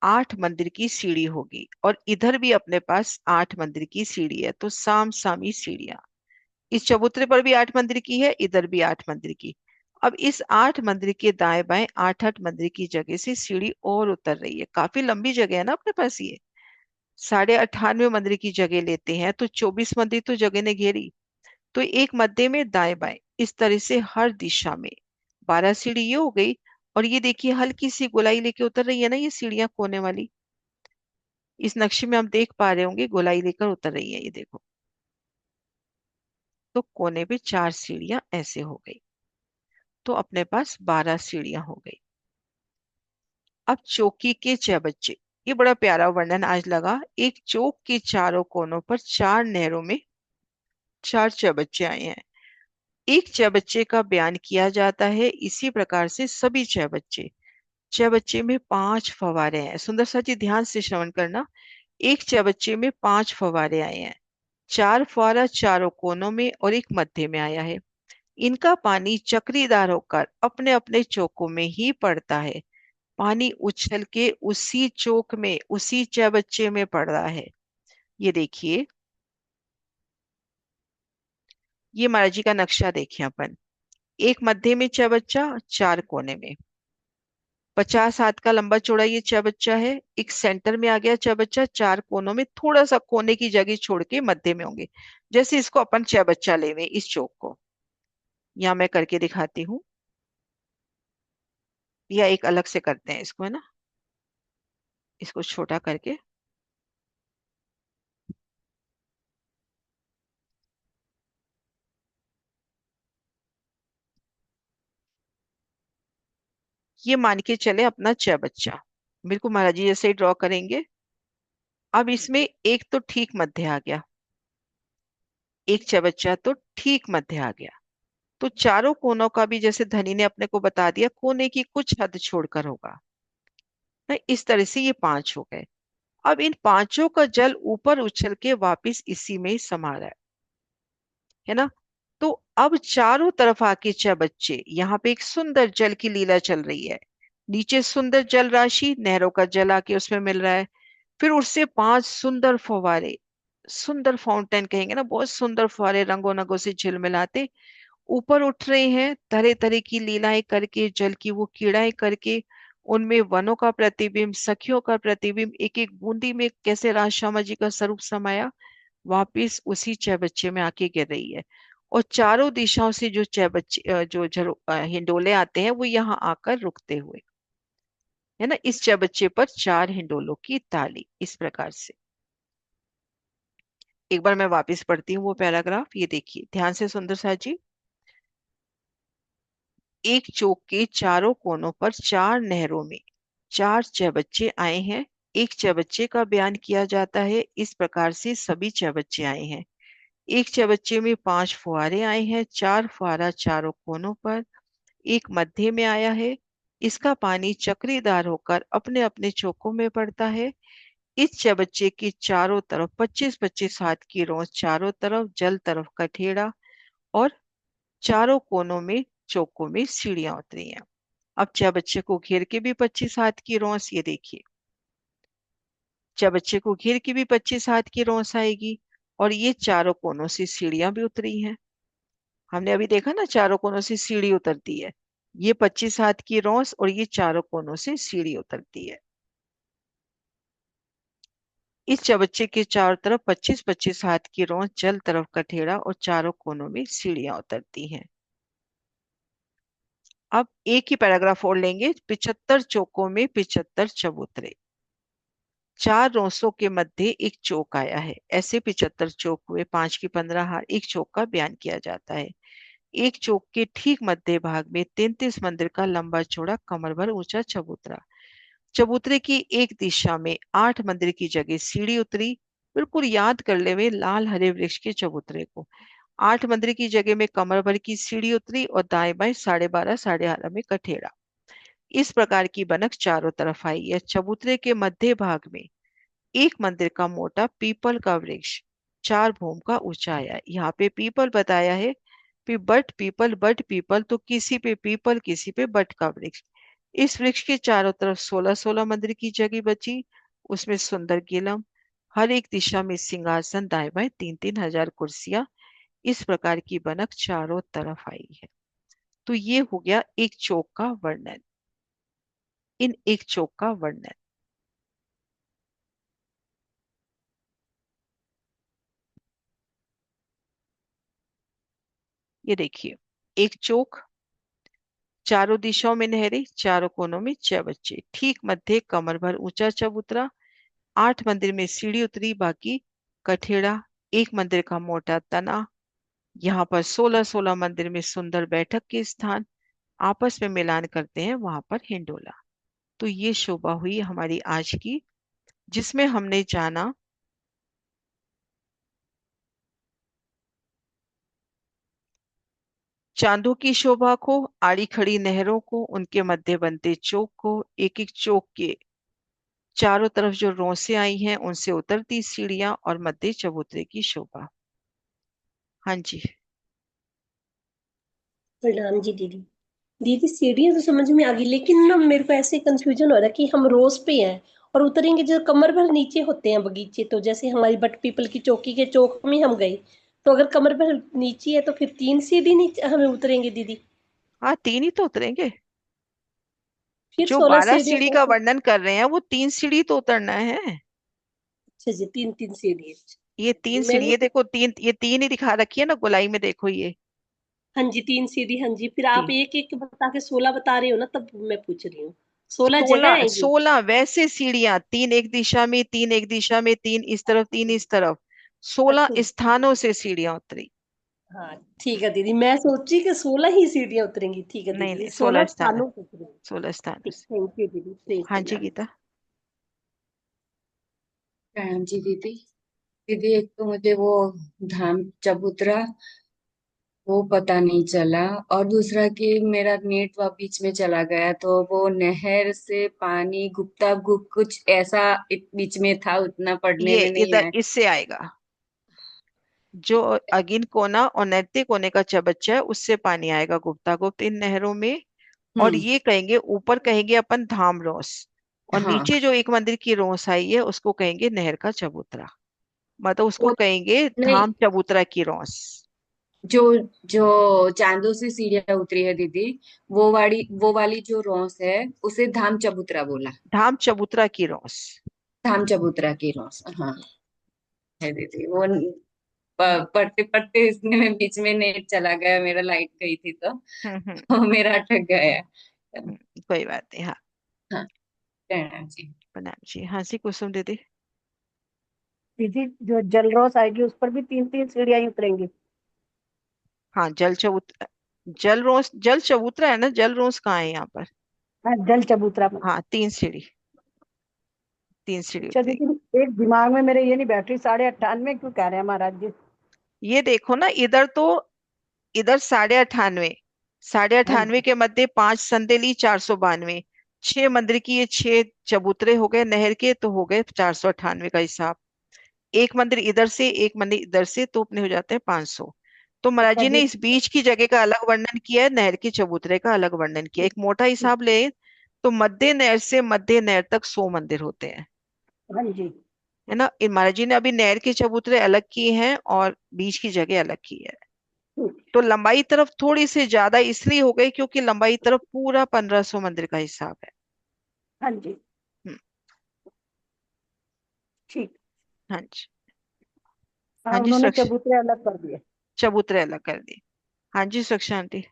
8 मंदिर की सीढ़ी होगी, और इधर भी अपने पास 8 मंदिर की सीढ़ी है, तो साम सामी सीढ़ियां। इस चबूतरे पर भी 8 मंदिर की है, इधर भी 8 मंदिर की। अब इस 8 मंदिर के दाएं बाएं 8 8 मंदिर की जगह से सीढ़ी और उतर रही है। काफी लंबी जगह है ना अपने पास ये। 98 मंदिर की जगह लेते हैं तो 24 मंदिर तो जगह ने घेरी। तो एक मध्य में दाएं बाएं, इस तरह से हर दिशा में 12 सीढ़ी ये हो गई। और ये देखिए हल्की सी गोलाई लेके उतर रही है ना ये सीढ़ियां कोने वाली। इस नक्शे में हम देख पा रहे होंगे गोलाई लेकर उतर रही है, ये देखो। तो कोने पे 4 सीढ़ियां ऐसे हो गई, तो अपने पास 12 सीढ़ियां हो गई। अब चौकी के 6 बच्चे। ये बड़ा प्यारा वर्णन आज लगा। एक चौक के चारों कोनों पर 4 नहरों में 4 6 बच्चे आए हैं। एक 6 बच्चे का बयान किया जाता है इसी प्रकार से सभी 6 बच्चे। 6 बच्चे में 5 फव्वारे हैं। सुंदर सा जी ध्यान से श्रवण करना। एक 6 बच्चे में 5 फव्वारे आए हैं। 4 फव्वारा चारों कोनों में और एक मध्य में आया है। इनका पानी चक्रीदार होकर अपने अपने चौकों में ही पड़ता है। पानी उछल के उसी चौक में उसी 6 बच्चे में पड़ रहा है। ये देखिए, ये महाराज जी का नक्शा देखिए अपन। एक मध्य में 6 बच्चा, 4 कोने में। 50 हाथ का लंबा चौड़ा ये 6 बच्चा है। एक सेंटर में आ गया 6 बच्चा, 4 कोनों में थोड़ा सा कोने की जगह छोड़ के मध्य में होंगे। जैसे इसको अपन 6 बच्चा ले हुए इस चौक को, यहाँ मैं करके दिखाती हूँ, या एक अलग से करते हैं इसको, है ना। इसको छोटा करके, ये मान के चले अपना 6 बच्चा, बिल्कुल महाराज जी जैसे ही ड्रॉ करेंगे। अब इसमें एक तो ठीक मध्य आ गया, एक 6 बच्चा तो ठीक मध्य आ गया। तो चारों कोनों का भी जैसे धनी ने अपने को बता दिया, कोने की कुछ हद छोड़कर होगा ना। इस तरह से ये 5 हो गए। अब इन पांचों का जल ऊपर उछल के वापिस इसी में ही समा रहा है ना। तो अब चारों तरफ आके 6 बच्चे, यहाँ पे एक सुंदर जल की लीला चल रही है। नीचे सुंदर जल राशि, नहरों का जल आके उसमें मिल रहा है। फिर उससे 5 सुंदर फव्वारे, सुंदर फाउंटेन कहेंगे ना, बहुत सुंदर फव्वारे रंगों नगों से झिलमिलाते ऊपर उठ रहे हैं, तरह तरह की लीलाएं करके, जल की वो क्रीड़ाएं करके। उनमें वनों का प्रतिबिंब, सखियों का प्रतिबिंब, एक एक बूंदी में कैसे राज श्यामा जी का स्वरूप समाया, वापिस उसी 6 बच्चे में आके गिर रही है। और चारों दिशाओं से जो 6 बच्चे हिंडोले आते हैं वो यहाँ आकर रुकते हुए, है ना। इस 6 बच्चे पर 4 हिंडोलों की ताली, इस प्रकार से। एक बार मैं वापिस पढ़ती हूँ वो पैराग्राफ, ये देखिए ध्यान से सुंदर सा जी। एक चौक के चारों कोनों पर 4 नहरों में 4 6 बच्चे आए हैं। एक 6 बच्चे का बयान किया जाता है इस प्रकार से सभी 6 बच्चे आए हैं। एक 6 बच्चे में 5 फुहारे आए हैं। 4 फुहारा चारों कोनों पर, एक मध्य में आया है। इसका पानी चक्रीदार होकर अपने अपने चौकों में पड़ता है। इस 6 बच्चे की चारों तरफ 25 25 हाथ की रौंस, चारों तरफ जल तरफ का ठेड़ा, और चारों कोनों में चौकों में सीढ़ियां उतरी हैं। अब 6 बच्चे को घेर के भी 25 हाथ की रौंस, ये देखिए 6 बच्चे को घेर के भी 25 हाथ की रौंस आएगी। और ये चारों कोनों से सीढ़ियां भी उतरी हैं। हमने अभी देखा ना चारों कोनों से सीढ़ी उतरती है। ये 25 हाथ की रौंस और ये चारों कोनों से सीढ़ी उतरती है। इस चबच्चे के चारों तरफ 25 25 हाथ की रौंस, जल तरफ का ठेड़ा, और चारों कोनों में सीढ़ियां उतरती हैं। अब एक ही पैराग्राफ और लेंगे। 75 चौकों में 75 चबूतरे। 4 रौंसों के मध्य एक चौक आया है। ऐसे 75 चौक हुए, 5 की 15 हार। एक चौक का बयान किया जाता है। एक चौक के ठीक मध्य भाग में 33 मंदिर का लंबा चौड़ा कमर भर ऊंचा चबूतरा। चबूतरे की एक दिशा में 8 मंदिर की जगह सीढ़ी उतरी। बिल्कुल याद कर ले वे लाल हरे वृक्ष के चबूतरे को। 8 मंदिर की जगह में कमर भर की सीढ़ी उतरी और दाएं बाएं 12.5 12.5 में कठेड़ा। इस प्रकार की बनक चारों तरफ आई। यह चबूतरे के मध्य भाग में एक मंदिर का मोटा पीपल का वृक्ष 4 भूम का ऊंचा आया। यहाँ पे पीपल बताया है। बट पीपल तो किसी पे पीपल किसी पे बट का वृक्ष। इस वृक्ष के चारों तरफ 16 16 मंदिर की जगह बची। उसमें सुंदर गिलम, हर एक दिशा में सिंहासन, दाएं बाएं 3 3 हजार कुर्सियां। इस प्रकार की बनक चारों तरफ आई है। तो ये हो गया एक चौक का वर्णन। इन एक चौक का वर्णन। ये देखिए, एक चौक, चारों दिशाओं में नहरें, चारों कोनों में 6 बच्चे, ठीक मध्य कमर भर ऊंचा चबूतरा, 8 मंदिर में सीढ़ी उतरी, बाकी कठेड़ा, एक मंदिर का मोटा तना। यहाँ पर 16 16 मंदिर में सुंदर बैठक के स्थान, आपस में मिलान करते हैं वहां पर हिंडोला। तो ये शोभा हुई हमारी आज की, जिसमें हमने जाना चांदों की शोभा को, आड़ी खड़ी नहरों को, उनके मध्य बनते चौक को, एक एक चौक के चारों तरफ जो रोंसे आई हैं उनसे उतरती सीढ़ियां, और मध्य चबूतरे की शोभा। हाँ जी। प्रणाम जी दीदी। दीदी सीढ़ियाँ तो समझ में आ गई, लेकिन ना मेरे को ऐसे कंफ्यूजन हो रहा है कि हम रोज पे हैं और उतरेंगे जो कमर भर नीचे होते हैं बगीचे, तो जैसे हमारी बट पीपल की चौकी के चौक में हम गए, तो अगर कमर भर नीचे है तो फिर 3 सीढ़ी नीचे हमें उतरेंगे दीदी। हाँ, 3 ही तो उतरेंगे। फिर जो 16 सीढ़ियाँ 12 सीढ़ी का कैसे? वर्णन कर रहे हैं वो 3 सीढ़ी तो उतरना है। अच्छा जी, 3 3 सीढ़ी। ये तीन सीढ़ी, मैंने, ये देखो तीन, ये 3 ही दिखा रखी है ना गोलाई में, देखो ये हाँ जी 3 सीढ़ी, हाँ जी। फिर आप तीन। एक एक बता के 16 बता रहे हो ना, तब मैं पूछ रही हूँ। 16 जगह 16 आएंगी? 16 वैसे सीढ़ियां, 3 एक दिशा में, 3 एक दिशा में, 3 इस तरफ, 3 इस तरफ, 16 अच्छा। स्थानों से सीढ़ियां उतरी। हाँ ठीक है दीदी, मैं सोची कि 16 ही सीढ़ियाँ उतरेंगी। ठीक है नहीं दीदी, नहीं, 16 16 स्थान, स्थानों से उतरेंगी। 16 स्थानों ठीक, से। थैंक यू दीदी, प्रेज हाँ द जी लॉर्ड। गीता। प्रणाम जी दीदी। दीदी एक तो मुझे वो धाम चबूतरा वो पता नहीं चला, और दूसरा कि मेरा नेट वह बीच में चला गया, तो वो नहर से पानी गुप्ता गुप कुछ ऐसा बीच में था, उतना पढ़ने ये में नहीं इधर आया। इससे आएगा, जो अगिन कोना और नैत्य कोने का चबच्चा है उससे पानी आएगा गुप्ता गुप्त इन नहरों में। और हम्म। ये कहेंगे, ऊपर कहेंगे अपन धाम रोस, और हाँ। नीचे जो एक मंदिर की रोस आई है उसको कहेंगे नहर का चबूतरा। मतलब उसको वो कहेंगे नहीं, धाम चबूतरा की रोस। जो जो चांदों से सीढ़ियाँ उतरी है दीदी, वो वाली जो रोस है उसे धाम चबूतरा बोला। धाम चबूतरा की रोस। धाम चबूतरा की रोस, हाँ है दीदी। वो पढ़ते पढ़ते इसने में बीच में नेट चला गया, मेरा लाइट गई थी हम्म। तो मेरा अटक गया। कोई बात नहीं, हाँ। हाँ, प्रणाम जी। प्रणाम जी। हाँ जी कुसुम दीदी। दीदी जो जलरोस आएगी उस पर भी 3 3 सीढ़ियां ही उतरेंगी। हाँ, जल चबूतरा, जल रोस, जल चबूतरा है ना, जल रोस कहाँ है यहाँ पर। हाँ, जल चबूतरा पर। हाँ, 3 सीढ़ी, 3 सीढ़ी अच्छा उतरेगी। दीदी, एक दिमाग में मेरे ये नहीं बैठ रही, 98 क्यों कह रहे हैं महाराज जी? ये देखो ना, इधर तो, इधर 98.5, साढ़े हाँ अठानवे जी। के मध्य 5 संदेली 492, 6 मंदिर की ये 6 चबूतरे हो गए नहर के, तो हो गए 498 का हिसाब। एक मंदिर इधर से, एक मंदिर इधर से, तो अपने हो जाते हैं 500। तो महाराज अच्छा जी ने जी। इस बीच की जगह का अलग वर्णन किया है, नहर के चबूतरे का अलग वर्णन किया है। एक मोटा हिसाब ले तो मध्य नहर से मध्य नहर तक 100 मंदिर होते हैं, हाँ जी। है ना। महाराज जी ने अभी नहर के चबूतरे अलग किए हैं और बीच की जगह अलग की है। ठीक। तो लंबाई तरफ थोड़ी सी ज्यादा इसलिए हो गई क्योंकि लंबाई तरफ पूरा 1500 मंदिर का हिसाब है। हाँ जी। हम्म। ठीक। हाँ जी। हाँ हाँ, जी उन्होंने सुरक्षा, चबूतरे अलग कर दिए। चबूतरे अलग कर दिए। हाँ जी सुरक्षा आंटी।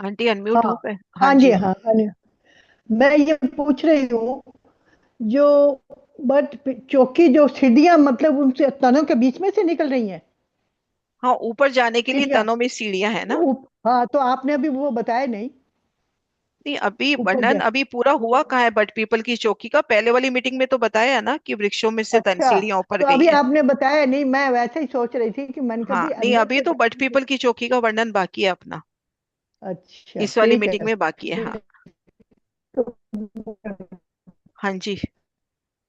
आंटी हाँ। अनम्यूट हो गए। हाँ हाँ जी, जी। हाँ हाँ जी। मैं ये पूछ रही हूँ, जो बट चौकी जो सीढ़ियां मतलब उनसे तनों के बीच में से निकल रही हैं हाँ, ऊपर जाने के लिए सीढ़ियां। तनों में सीढ़ियां है ना। हाँ, तो आपने अभी वो बताया नहीं। नहीं, अभी ऊपर वर्णन जा अभी पूरा हुआ कहाँ है बट पीपल की चौकी का? पहले वाली मीटिंग में तो बताया ना कि वृक्षों में से तन अच्छा, सीढ़ियां ऊपर तो गई अभी हैं। आपने बताया नहीं, मैं वैसे ही सोच रही थी कि मन हाँ, कभी नहीं, अंदर अभी से तो बट पीपल की चौकी का वर्णन बाकी है अपना। अच्छा इस वाली ठीक मीटिंग है। में बाकी है, हाँ। तो हाँ जी।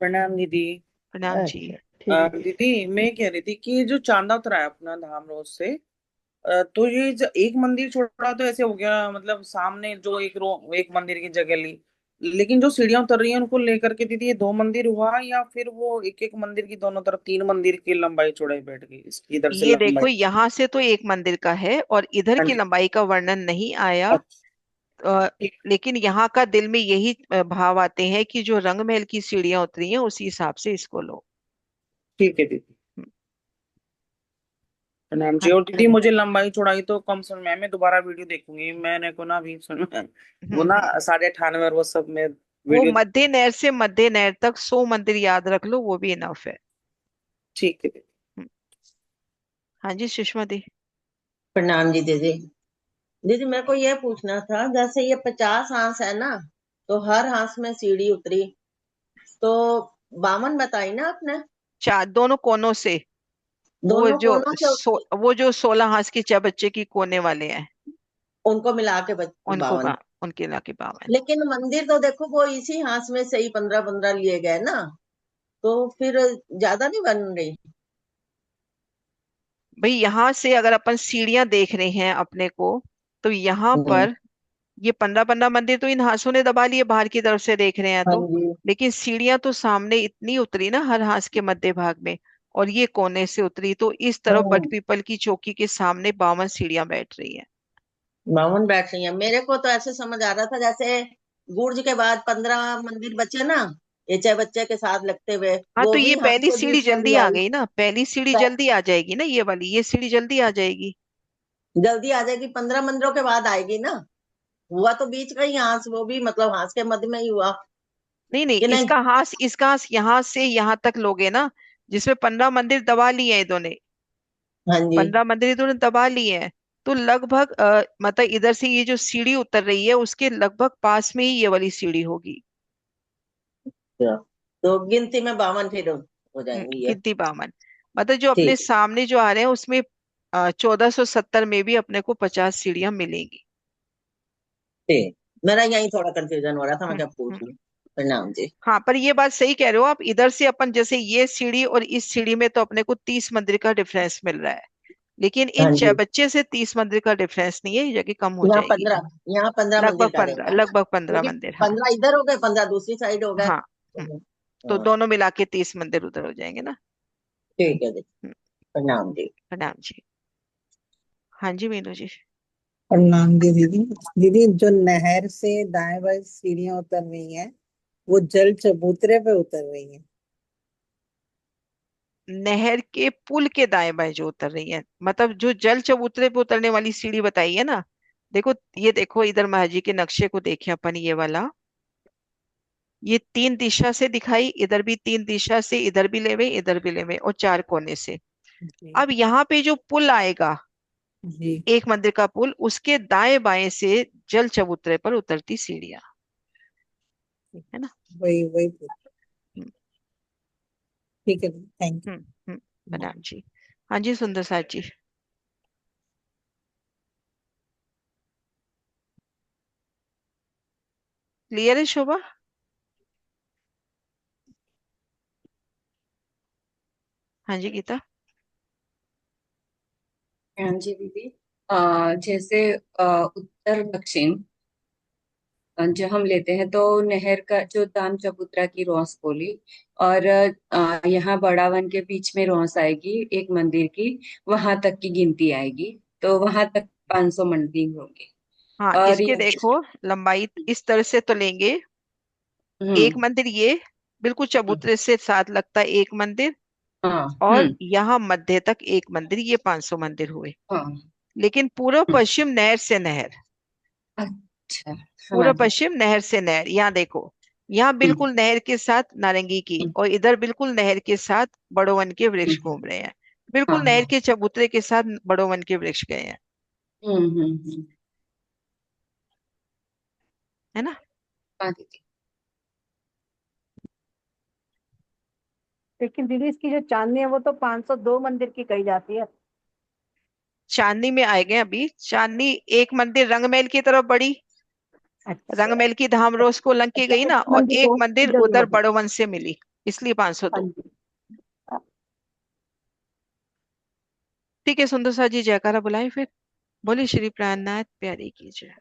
प्रणाम दीदी। प्रणाम जी। अच्छा ठीक है। दीदी मैं कह रही थी कि जो चांदा उतरा है अपना धाम रोड से, तो ये एक मंदिर छोड़ा तो ऐसे हो गया, मतलब सामने जो एक मंदिर की जगह ली, लेकिन जो सीढ़ियां उतर रही हैं उनको लेकर के दीदी ये दो मंदिर हुआ या फिर वो एक एक मंदिर की दोनों तरफ तीन मंदिर की लंबाई चौड़ाई बैठ गई, इसकी इधर से ये लंबाई। देखो, यहाँ से तो एक मंदिर का है और इधर हाँ की जी। लंबाई का वर्णन नहीं आया। अच्छा। ठीक। लेकिन यहाँ का दिल में यही भाव आते हैं कि जो रंग महल की सीढ़ियां उतरी हैं उसी हिसाब से इसको लो। ठीक है दीदी। हम्म, प्रणाम जी। हाँ। और दीदी मुझे लंबाई चौड़ाई तो कम समझ में है, मैं दोबारा वीडियो देखूंगी, मैंने को ना अभी सुन वो ना हम्म। 98.5 और वो सब में वो वीडियो। मध्य नहर से मध्य नहर तक 100 मंदिर याद रख लो, वो भी इनफ है। ठीक है दीदी। हम्म, हाँ जी, सुषमा दी। प्रणाम जी दीदी। दीदी मेरे को ये पूछना था, जैसे ये 50 हांस है ना, तो हर हांस में सीढ़ी उतरी, तो 52 बताई ना आपने? चार दोनों कोनों से। वो दोनों जो कोनों से वो जो 16 हाथ के बच्चे की कोने वाले हैं, उनको मिला के उनको 52। उनके लाके 52। लेकिन मंदिर तो देखो वो इसी हांस में से ही 15-15 लिए गए ना, तो फिर ज्यादा नहीं बन रही? भाई, यहाँ से अगर अपन सीढ़ियां देख रहे हैं अपने को, तो यहाँ हम्म। पर ये 15-15 मंदिर तो इन हाथों ने दबा लिए, बाहर की तरफ से देख रहे हैं हाँ तो। जी। लेकिन सीढ़ियां तो सामने इतनी उतरी ना, हर हाथ के मध्य भाग में, और ये कोने से उतरी, तो इस तरफ बट हाँ, पीपल की चौकी के सामने 52 सीढ़ियां बैठ रही हैं। 52 बैठ रही है। मेरे को तो ऐसे समझ आ रहा था जैसे गुर्ज के बाद 15 मंदिर बचे ना, ये चाहे बच्चे के साथ लगते हुए, हाँ, वो तो ये भी हाथ पहली के सीढ़ी बीच में जल्दी भी आ आई। गई ना, पहली सीढ़ी जल्दी आ जाएगी ना, ये सीढ़ी जल्दी आ जाएगी। जल्दी आ जाएगी, 15 मंदिरों के बाद आएगी ना। हुआ तो बीच का ही हांस, वो भी मतलब हांस के मध्य में ही हुआ नहीं नहीं, कि नहीं? इसका हास यहाँ से यहाँ तक लोगे ना, जिसमें 15 मंदिर दबा लिए हैं इन्होंने। हाँ जी। 15 मंदिर इन्होंने दबा लिए हैं। तो लगभग मतलब इधर से ये जो सीढ़ी उतर रही है उसके लगभग पास में ही ये वाली सीढ़ी होगी। तो गिनती में 52 फिर हो जाएंगी ये। गिनती 52। मतलब जो अपने ठीक। सामने जो आ रहे हैं उसमें 1470 में भी अपने को 50 सीढ़ियां मिलेंगी। ठीक, मेरा यही थोड़ा कंफ्यूजन हो रहा था, मैं हम्म, क्या पूछ हम्म। लूं। प्रणाम जी। हाँ, पर ये बात सही कह रहे हो आप, इधर से अपन जैसे ये सीढ़ी और इस सीढ़ी में तो अपने को 30 मंदिर का डिफरेंस मिल रहा है। लेकिन इन हाँ जी। बच्चे से 30 मंदिर का डिफरेंस नहीं है, ये जगह कम हो यहाँ जाएगी। 15, यहाँ 15 मंदिर लगभग का रहेगा 15, है ना, लगभग 15 क्योंकि मंदिर, हाँ। 15 इधर हो गए, 15 दूसरी साइड हो गए। हाँ। हम्म, तो हाँ, दोनों मिला के 30 मंदिर उधर हो जाएंगे ना। ठीक है जी। हम्म, प्रणाम जी। प्रणाम जी। हाँ जी, मीनू जी। प्रणाम दीदी। दीदी जो नहर से दाएं बाएं सीढ़ियां उतर रही हैं, वो जल चबूतरे पे उतर रही हैं। नहर के पुल के दाएं बाएं जो उतर रही है, मतलब जो जल चबूतरे पे उतरने वाली सीढ़ी बताई है ना। देखो, ये देखो, इधर महाजी के नक्शे को देखें अपन, ये वाला, ये 3 दिशा से दिखाई, इधर भी 3 दिशा से, इधर भी लेवे, इधर भी लेवे, और 4 कोने से। जी। अब यहाँ पे जो पुल आएगा, जी। एक मंदिर का पुल, उसके दाएं बाएं से जल चबूतरे पर उतरती सीढ़ियां, है ना। वही वही पूछ- हम्म, ठीक है, थैंक हम्म, यू। प्रणाम जी। हाँ जी, सुंदर साथ जी। क्लियर है शोभा? हाँ जी, गीता। हाँ जी दीदी। जैसे उत्तर दक्षिण जो हम लेते हैं, तो नहर का जो दाम चबूतरा की रॉस बोली, और यहाँ बड़ावन के बीच में रॉस आएगी एक मंदिर की, वहां तक की गिनती आएगी, तो वहां तक 500 मंदिर होंगे। हाँ, और इसके ये देखो, लंबाई इस तरह से तो लेंगे। एक हम्म। मंदिर ये बिल्कुल चबूतरे से साथ लगता है एक मंदिर, हाँ। और यहाँ मध्य तक एक मंदिर, ये 500 मंदिर हुए। हाँ। लेकिन पूर्व हम्म, पश्चिम नहर से नहर, अच्छा पूर्व समझ गई। पश्चिम नहर से नहर, यहाँ देखो, यहाँ बिल्कुल नहर के साथ नारंगी की, हम्म, और इधर बिल्कुल नहर के साथ बड़ो वन के वृक्ष हम्म, घूम रहे हैं। हाँ बिल्कुल नहर हाँ। के चबूतरे के साथ बड़ो वन के वृक्ष गए हैं। हम्म। है ना। हाँ दीदी। लेकिन दीदी इसकी जो चांदनी है वो तो 502 मंदिर की कही जाती है। चांदनी में आए गए अभी। चांदनी एक मंदिर रंगमहल की तरफ बढ़ी, अच्छा। रंगमहल की धाम रोज को लंघ के अच्छा, गई उस ना, और मंदिर एक को मंदिर इधर उधर उधर बढ़। बड़ो वन से मिली, इसलिए हाँ 502। जी। ठीक है सुंदर सा जी, जयकारा बुलाए फिर। बोले श्री प्राणनाथ प्यारे की जय।